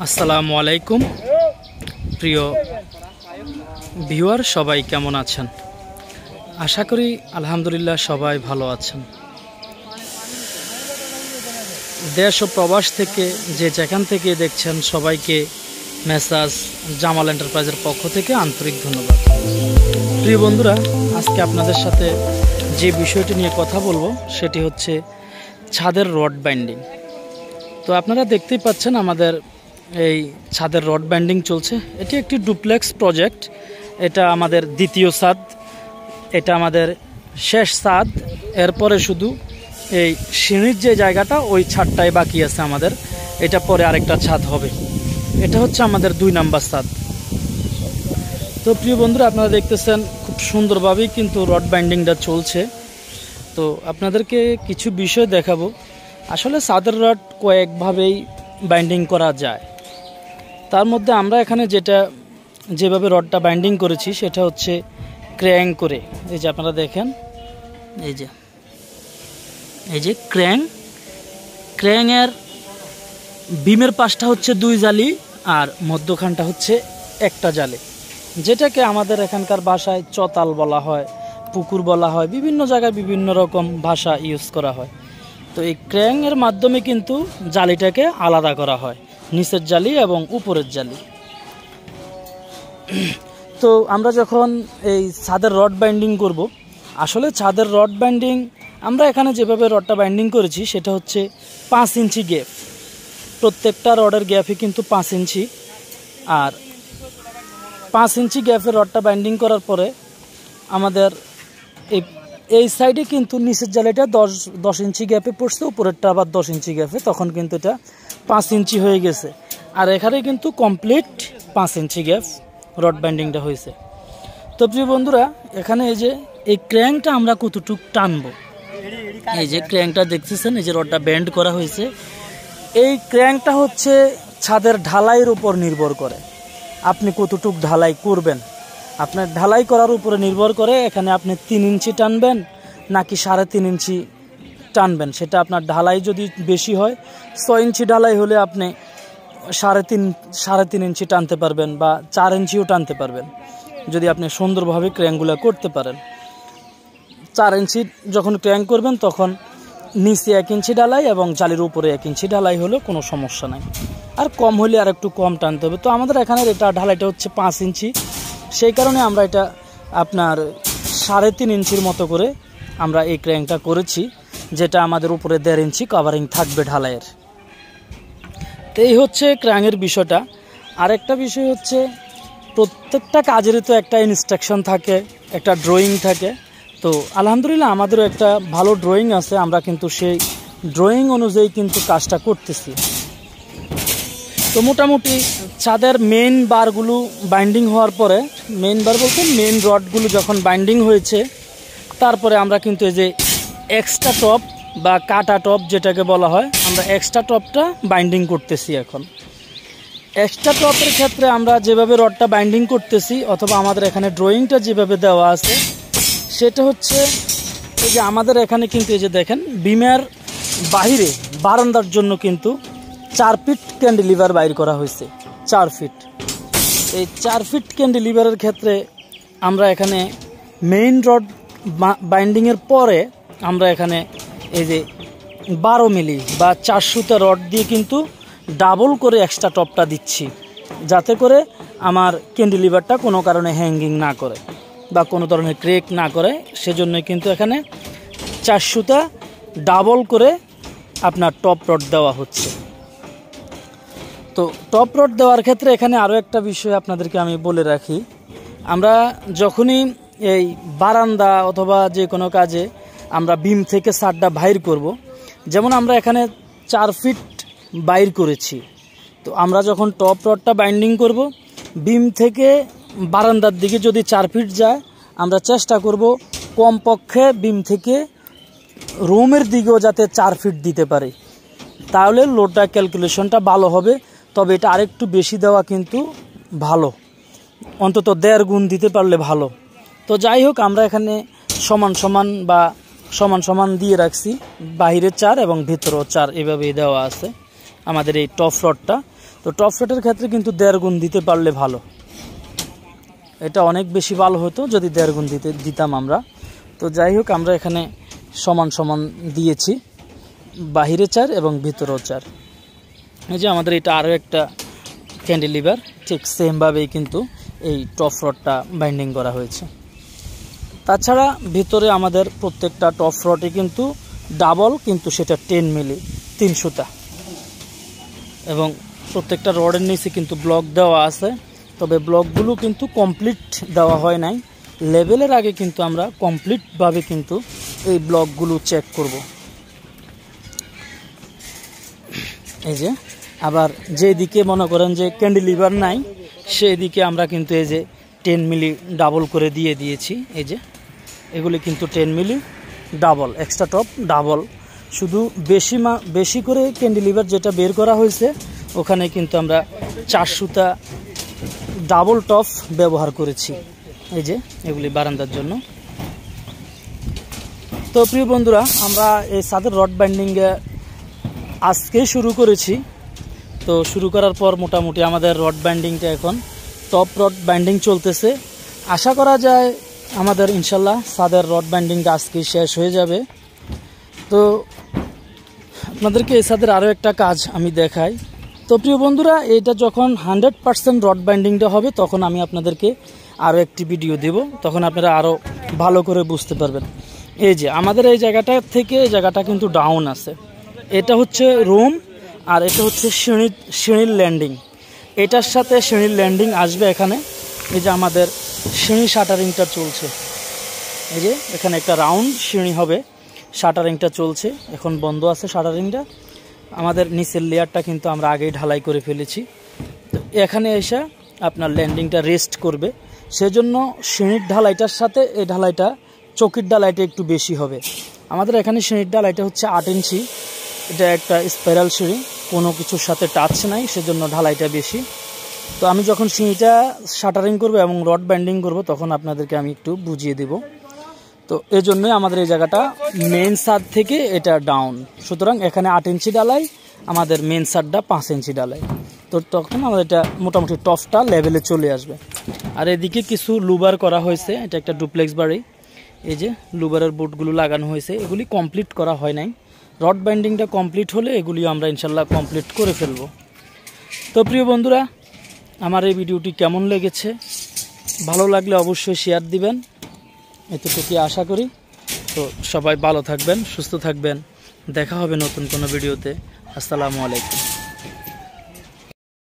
আসসালামু আলাইকুম প্রিয় ভিউয়ার, সবাই কেমন আছেন? আশা করি আলহামদুলিল্লাহ সবাই ভালো আছেন। দেশ ও প্রবাস থেকে যে যেখান থেকে দেখছেন সবাইকে মেসাজ জামাল এন্টারপ্রাইজের পক্ষ থেকে আন্তরিক ধন্যবাদ। প্রিয় বন্ধুরা, আজকে আপনাদের সাথে যে বিষয়টি নিয়ে কথা বলবো সেটি হচ্ছে ছাদের রড বাইন্ডিং। তো আপনারা দেখতেই পাচ্ছেন আমাদের এই ছাদের রড বাইন্ডিং চলছে। এটি একটি ডুপ্লেক্স প্রজেক্ট। এটা আমাদের দ্বিতীয় ছাদ, এটা আমাদের শেষ ছাদ। এরপরে শুধু এই সিঁড়ির যে জায়গাটা ওই ছাদটাই বাকি আছে আমাদের, এটা পরে আরেকটা ছাদ হবে। এটা হচ্ছে আমাদের 2 নাম্বার ছাদ। তো প্রিয় বন্ধুরা, আপনারা দেখতেছেন খুব সুন্দরভাবেই কিন্তু রড বাইন্ডিংটা চলছে। তো আপনাদেরকে কিছু বিষয় দেখাবো। আসলে ছাদের রড কয়েকভাবেই বাইন্ডিং করা যায়। তার মধ্যে আমরা এখানে যেভাবে রডটা বাইন্ডিং করেছি সেটা হচ্ছে ক্র্যাঙ্ক করে। এই যে আপনারা দেখেন, এই যে ক্র্যাঙ্কের বিমের পাশটা হচ্ছে 2 জালি আর মধ্যখানটা হচ্ছে একটা জালি, যেটাকে আমাদের এখানকার ভাষায় চতাল বলা হয়, পুকুর বলা হয়, বিভিন্ন জায়গায় বিভিন্ন রকম ভাষা ইউজ করা হয়। তো এই ক্র্যাঙ্কের মাধ্যমে কিন্তু জালিটাকে আলাদা করা হয়, নিচের জালি এবং উপরের জালি। তো আমরা যখন এই ছাদের রড বাইন্ডিং করব, আসলে ছাদের রড বাইন্ডিং আমরা এখানে যেভাবে রডটা বাইন্ডিং করেছি সেটা হচ্ছে 5 ইঞ্চি গ্যাপ। প্রত্যেকটা রডের গ্যাপই কিন্তু 5 ইঞ্চি। আর 5 ইঞ্চি গ্যাপের রডটা বাইন্ডিং করার পরে আমাদের এই সাইডে কিন্তু নিচের জালিটা 10 ইঞ্চি গ্যাপে পড়ছে, উপরেরটা আবার 10 ইঞ্চি গ্যাপে, তখন কিন্তু এটা 5 ইঞ্চি হয়ে গেছে। আর এখানে কিন্তু কমপ্লিট 5 ইঞ্চি গ্যাপ রড বাইন্ডিংটা হয়েছে। তো প্রিয় বন্ধুরা, এখানে এই ক্র্যাঙ্কটা আমরা কতটুক টানবো, এই যে ক্র্যাঙ্কটা দেখতেছেন, এই যে রডটা ব্যান্ড করা হয়েছে, এই ক্র্যাঙ্কটা হচ্ছে ছাদের ঢালাইয়ের উপর নির্ভর করে আপনি কতটুক ঢালাই করবেন। আপনার ঢালাই করার উপরে নির্ভর করে এখানে আপনি 3 ইঞ্চি টানবেন নাকি 3.5 ইঞ্চি টানবেন। সেটা আপনার ঢালাই যদি বেশি হয়, 6 ইঞ্চি ঢালাই হলে আপনি 3.5 ইঞ্চি টানতে পারবেন বা 4 ইঞ্চিও টানতে পারবেন, যদি আপনি সুন্দরভাবে ক্র্যাঙ্কগুলো করতে পারেন। 4 ইঞ্চি যখন ক্র্যাঙ্ক করবেন তখন নিচে 1 ইঞ্চি ঢালাই এবং জালির উপরে 1 ইঞ্চি ঢালাই হলেও কোনো সমস্যা নাই। আর কম হলে আর একটু কম টানতে হবে। তো আমাদের এখানে এটা ঢালাইটা হচ্ছে 5 ইঞ্চি, সেই কারণে আমরা এটা আপনার 3.5 ইঞ্চির মতো করে আমরা এই ক্র্যাঙ্কটা করেছি, যেটা আমাদের উপরে 1.5 ইঞ্চি কাভারিং থাকবে ঢালাইয়ের। তো এই হচ্ছে ক্র্যাঙ্কের বিষয়টা। আরেকটা বিষয় হচ্ছে প্রত্যেকটা কাজেরই তো একটা ইনস্ট্রাকশন থাকে, একটা ড্রয়িং থাকে। তো আলহামদুলিল্লাহ আমাদেরও একটা ভালো ড্রয়িং আছে, আমরা কিন্তু সেই ড্রয়িং অনুযায়ী কিন্তু কাজটা করতেছি। তো মোটামুটি ছাদের মেইন বারগুলো বাইন্ডিং হওয়ার পরে, মেইন বার বলতে মেইন রডগুলো যখন বাইন্ডিং হয়েছে, তারপরে আমরা কিন্তু এই যে এক্সট্রা টপ বা কাটা টপ যেটাকে বলা হয়, আমরা এক্সট্রা টপটা বাইন্ডিং করতেছি। এখন এক্সট্রা টপের ক্ষেত্রে আমরা যেভাবে রডটা বাইন্ডিং করতেছি অথবা আমাদের এখানে ড্রয়িংটা যেভাবে দেওয়া আছে সেটা হচ্ছে এই যে আমাদের এখানে কিন্তু এই যে দেখেন বিমের বাহিরে বারান্দার জন্য কিন্তু 4 ফিট ক্যান্ডিলিভার বাইর করা হয়েছে। 4 ফিট, এই 4 ফিট ক্যান্ডিলিভারের ক্ষেত্রে আমরা এখানে মেইন রড বাইন্ডিংয়ের পরে আমরা এখানে এই যে 12 মিলি বা 4 সুতা রড দিয়ে কিন্তু ডাবল করে এক্সট্রা টপটা দিচ্ছি, যাতে করে আমার ক্যান্ডিলিভারটা কোনো কারণে হ্যাঙ্গিং না করে বা কোনো ধরনের ক্রেক না করে। সেজন্য কিন্তু এখানে 4 সুতা ডাবল করে আপনার টপ রড দেওয়া হচ্ছে। তো টপ রড দেওয়ার ক্ষেত্রে এখানে আরও একটা বিষয় আপনাদেরকে আমি বলে রাখি, আমরা যখনই এই বারান্দা অথবা যে কোনো কাজে আমরা বিম থেকে ছাদটা বাইর করব, যেমন আমরা এখানে 4 ফিট বাইর করেছি, তো আমরা যখন টপ রডটা বাইন্ডিং করব, বিম থেকে বারান্দার দিকে যদি 4 ফিট যায়, আমরা চেষ্টা করব কমপক্ষে বিম থেকে রুমের দিকেও যাতে 4 ফিট দিতে পারি, তাহলে লোডটা ক্যালকুলেশনটা ভালো হবে। তবে এটা আরেকটু বেশি দেওয়া কিন্তু ভালো, অন্তত 1.5 গুণ দিতে পারলে ভালো। তো যাই হোক, আমরা এখানে সমান সমান দিয়ে রাখছি, বাহিরে 4 এবং ভিতরেও 4 এভাবেই দেওয়া আছে আমাদের এই টপ রডটা। তো তো টপ ফ্লোরের ক্ষেত্রে কিন্তু 1.5 গুণ দিতে পারলে ভালো, এটা অনেক বেশি ভালো হতো যদি 1.5 গুণ দিতাম আমরা। তো যাই হোক, আমরা এখানে সমান সমান দিয়েছি, বাহিরে 4 এবং ভিতরেও 4। এই যে আমাদের এটা আরও একটা ক্যান্টিলিভার, ঠিক সেমভাবেই কিন্তু এই টপ রডটা বাইন্ডিং করা হয়েছে। তাছাড়া ভিতরে আমাদের প্রত্যেকটা টপ রডে কিন্তু ডাবল, কিন্তু সেটা 10 মিলি 3 সুতা, এবং প্রত্যেকটা রডের নিচে কিন্তু ব্লক দেওয়া আছে। তবে ব্লকগুলো কিন্তু কমপ্লিট দেওয়া হয় নাই, লেভেলের আগে কিন্তু আমরা কমপ্লিটভাবে কিন্তু এই ব্লকগুলো চেক করব। এই যে আবার যেদিকে মনে করেন যে ক্যান্টিলিভার নাই, সেই দিকে আমরা কিন্তু এই যে 10 মিলি ডাবল করে দিয়ে দিয়েছি। এই যে এগুলি কিন্তু 10 মিলি ডাবল, এক্সট্রা টপ ডাবল। শুধু বেশি করে ক্যান্টিলিভার যেটা বের করা হয়েছে, ওখানে কিন্তু আমরা 4 সুতা ডাবল টপ ব্যবহার করেছি। এই যে এগুলি বারান্দার জন্য। তো প্রিয় বন্ধুরা, আমরা এই ছাদের রড বাইন্ডিংয়ে আজকেই শুরু করেছি। তো শুরু করার পর মোটামুটি আমাদের রড বাইন্ডিংটা এখন টপ রড বাইন্ডিং চলতেছে। আশা করা যায় আমাদের ইনশাল্লাহ ছাদের রড বাইন্ডিংটা আজকেই শেষ হয়ে যাবে। তো আপনাদেরকে এই ছাদের আরও একটা কাজ আমি দেখাই। তো প্রিয় বন্ধুরা, এটা যখন 100% রড বাইন্ডিংটা হবে, তখন আমি আপনাদেরকে আরও একটি ভিডিও দেব, তখন আপনারা আরও ভালো করে বুঝতে পারবেন। এই যে আমাদের এই জায়গাটা থেকে এই জায়গাটা কিন্তু ডাউন আছে, এটা হচ্ছে রুম, আর এটা হচ্ছে সিঁড়ির ল্যান্ডিং। এটার সাথে সিঁড়ির ল্যান্ডিং আসবে এখানে। এই যে আমাদের সিঁড়ি শাটারিংটা চলছে, এই যে এখানে একটা রাউন্ড সিঁড়ি হবে, শাটারিংটা চলছে, এখন বন্ধ আছে শাটারিংটা। আমাদের নিচের লেয়ারটা কিন্তু আমরা আগেই ঢালাই করে ফেলেছি। তো এখানে এসে আপনার ল্যান্ডিংটা রেস্ট করবে, সেজন্য সিঁড়ির ঢালাইটার সাথে এই ঢালাইটা, চকির ঢালাইটা একটু বেশি হবে। আমাদের এখানে সিঁড়ির ঢালাইটা হচ্ছে 8 ইঞ্চি, এটা একটা স্পাইরাল সিঁড়ি, কোনো কিছুর সাথে টাচ নাই, সেজন্য ঢালাইটা বেশি। তো আমি যখন সিঁড়িটা শাটারিং করব এবং রড বাইন্ডিং করব, তখন আপনাদেরকে আমি একটু বুঝিয়ে দেব। তো এই জন্যই আমাদের এই জায়গাটা মেন ছাদ থেকে এটা ডাউন, সুতরাং এখানে 8 ইঞ্চি ডালাই, আমাদের মেন ছাদটা 5 ইঞ্চি ডালাই। তো তখন আমাদের এটা মোটামুটি টপটা লেভেলে চলে আসবে। আর এদিকে কিছু লুবার করা হয়েছে, এটা একটা ডুপ্লেক্স বাড়ি। এই যে লুবারের বোর্ডগুলো লাগানো হয়েছে, এগুলি কমপ্লিট করা হয় নাই। রড বাইন্ডিংটা কমপ্লিট হলে এগুলি আমরা ইনশাল্লাহ কমপ্লিট করে ফেলব। তো প্রিয় বন্ধুরা, আমার এই ভিডিওটি কেমন লেগেছে, ভালো লাগলে অবশ্যই শেয়ার দিবেন, এতটুকুই আশা করি। তো সবাই ভালো থাকবেন, সুস্থ থাকবেন, দেখা হবে নতুন কোনো ভিডিওতে। আসসালামু আলাইকুম।